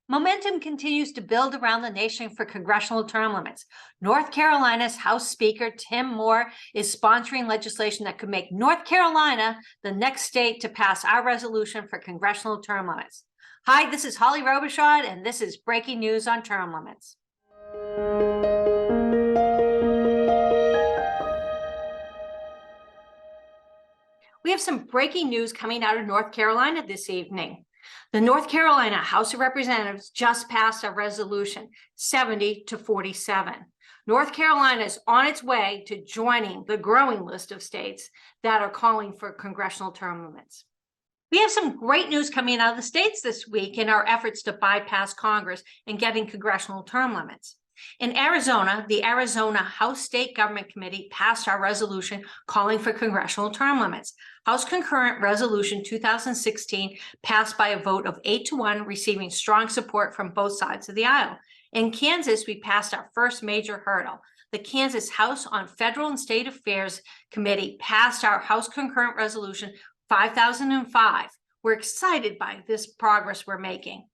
Momentum continues to build around the nation for congressional term limits. North Carolina's House Speaker Tim Moore is sponsoring legislation that could make North Carolina the next state to pass our resolution for congressional term limits. Hi, this is Holly Robichaud, and this is breaking news on term limits. We have some breaking news coming out of North Carolina this evening. The North Carolina House of Representatives just passed a resolution, 70-47. North Carolina is on its way to joining the growing list of states that are calling for congressional term limits. We have some great news coming out of the states this week in our efforts to bypass Congress and getting congressional term limits. In Arizona, the Arizona House State Government Committee passed our resolution calling for congressional term limits. House Concurrent Resolution 2016 passed by a vote of 8-1, receiving strong support from both sides of the aisle. In Kansas, we passed our first major hurdle. The Kansas House on Federal and State Affairs Committee passed our House Concurrent Resolution 5005. We're excited by this progress we're making.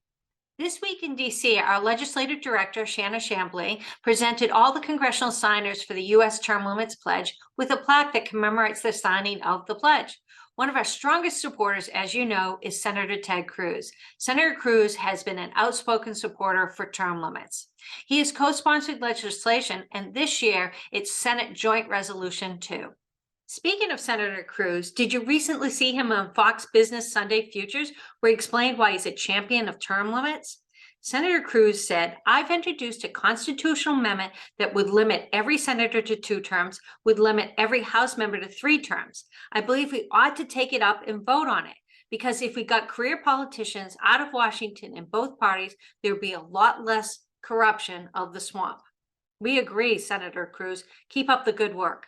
This week in D.C., our legislative director, Shanna Chambly, presented all the congressional signers for the U.S. Term Limits Pledge with a plaque that commemorates the signing of the pledge. One of our strongest supporters, as you know, is Senator Ted Cruz. Senator Cruz has been an outspoken supporter for term limits. He has co-sponsored legislation, and this year it's Senate Joint Resolution 2. Speaking of Senator Cruz, did you recently see him on Fox Business Sunday Futures, where he explained why he's a champion of term limits? Senator Cruz said, "I've introduced a constitutional amendment that would limit every senator to 2 terms, would limit every House member to 3 terms. I believe we ought to take it up and vote on it, because if we got career politicians out of Washington in both parties, there would be a lot less corruption of the swamp." We agree, Senator Cruz. Keep up the good work.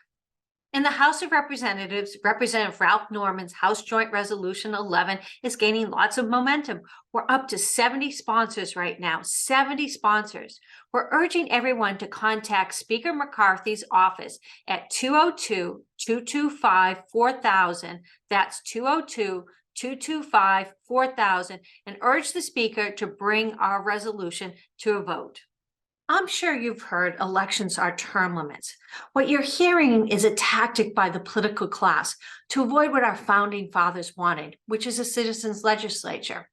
In the House of Representatives, Representative Ralph Norman's House Joint Resolution 11 is gaining lots of momentum. We're up to 70 sponsors right now, 70 sponsors. We're urging everyone to contact Speaker McCarthy's office at 202-225-4000. That's 202-225-4000, and urge the Speaker to bring our resolution to a vote. I'm sure you've heard elections are term limits. What you're hearing is a tactic by the political class to avoid what our founding fathers wanted, which is a citizens' legislature.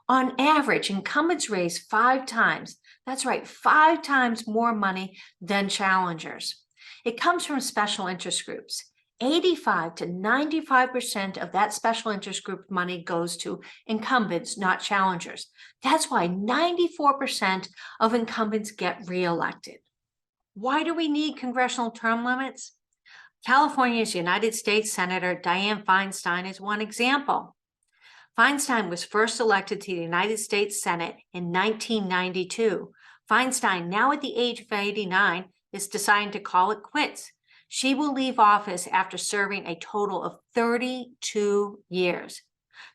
On average, incumbents raise 5 times, that's right, 5 times more money than challengers. It comes from special interest groups. 85 to 95% of that special interest group money goes to incumbents, not challengers. That's why 94% of incumbents get reelected. Why do we need congressional term limits? California's United States Senator Dianne Feinstein is one example. Feinstein was first elected to the United States Senate in 1992. Feinstein, now at the age of 89, is deciding to call it quits. She will leave office after serving a total of 32 years.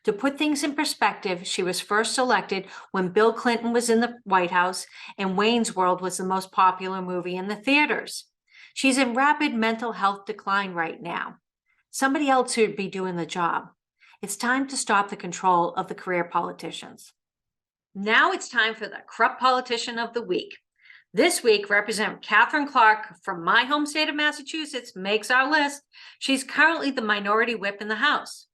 To put things in perspective, she was first elected when Bill Clinton was in the White House and Wayne's World was the most popular movie in the theaters. She's in rapid mental health decline right now. Somebody else should be doing the job. It's time to stop the control of the career politicians. Now it's time for the corrupt politician of the week. This week, Representative Catherine Clark from my home state of Massachusetts makes our list. She's currently the minority whip in the House.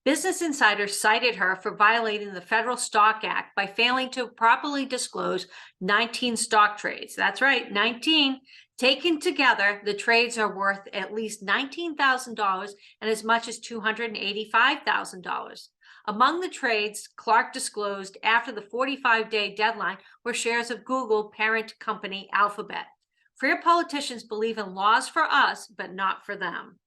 Business Insider cited her for violating the Federal Stock Act by failing to properly disclose 19 stock trades. That's right, 19. Taken together, the trades are worth at least $19,000 and as much as $285,000. Among the trades Clark disclosed after the 45-day deadline were shares of Google parent company Alphabet. Career politicians believe in laws for us, but not for them.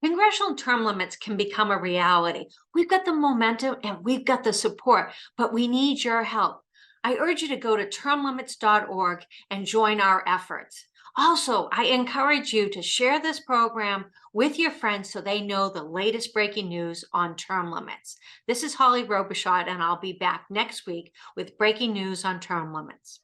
Congressional term limits can become a reality. We've got the momentum and we've got the support, but we need your help. I urge you to go to termlimits.org and join our efforts. Also, I encourage you to share this program with your friends so they know the latest breaking news on term limits. This is Holly Robichaud, and I'll be back next week with breaking news on term limits.